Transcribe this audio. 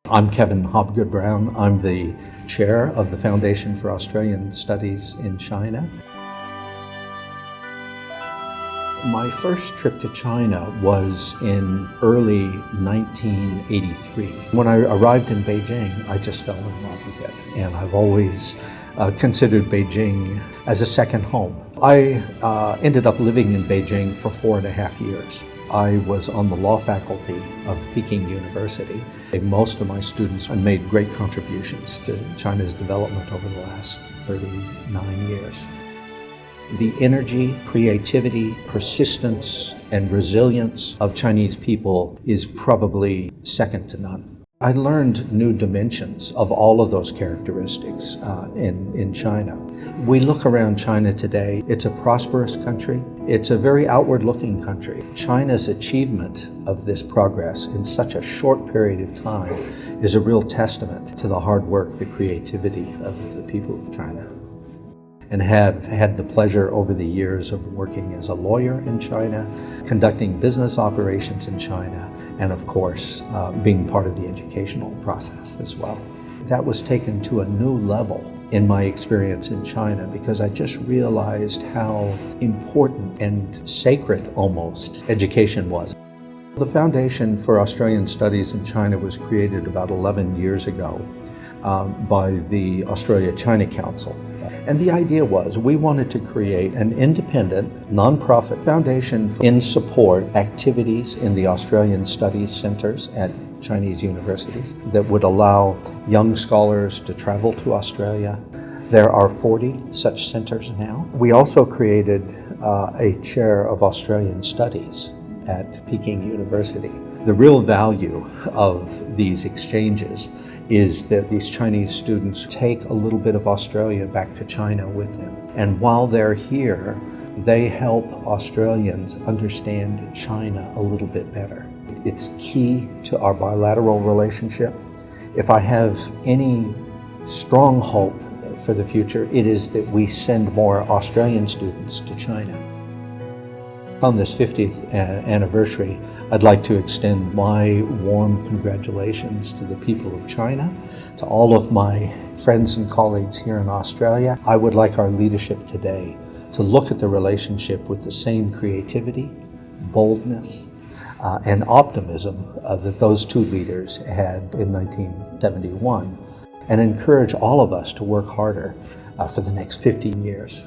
I'm Kevin Hobgood Brown. I'm the chair of the Foundation for Australian Studies in China. My first trip to China was in early 1983. When I arrived in Beijing, I just fell in love with it, and I've always considered Beijing as a second home. I ended up living in Beijing for 4.5 years. I was on the law faculty of Peking University. Most of my students made great contributions to China's development over the last 39 years. The energy, creativity, persistence, and resilience of Chinese people is probably second to none. I learned new dimensions of all of those characteristics in China. We look around China today, it's a prosperous country. It's a very outward-looking country. China's achievement of this progress in such a short period of time is a real testament to the hard work, the creativity of the people of China. And have had the pleasure over the years of working as a lawyer in China, conducting business operations in China, and of course, being part of the educational process as well. That was taken to a new level in my experience in China because I just realized how important and sacred almost education was. The Foundation for Australian Studies in China was created about 11 years ago by the Australia-China Council. And the idea was we wanted to create an independent, nonprofit foundation in support activities in the Australian Studies centers at Chinese universities that would allow young scholars to travel to Australia. There are 40 such centers now. We also created a chair of Australian Studies at Peking University. The real value of these exchanges is that these Chinese students take a little bit of Australia back to China with them. And while they're here, they help Australians understand China a little bit better. It's key to our bilateral relationship. If I have any strong hope for the future, it is that we send more Australian students to China. On this 50th anniversary, I'd like to extend my warm congratulations to the people of China, to all of my friends and colleagues here in Australia. I would like our leadership today to look at the relationship with the same creativity, boldness, and optimism that those two leaders had in 1971, and encourage all of us to work harder for the next 15 years.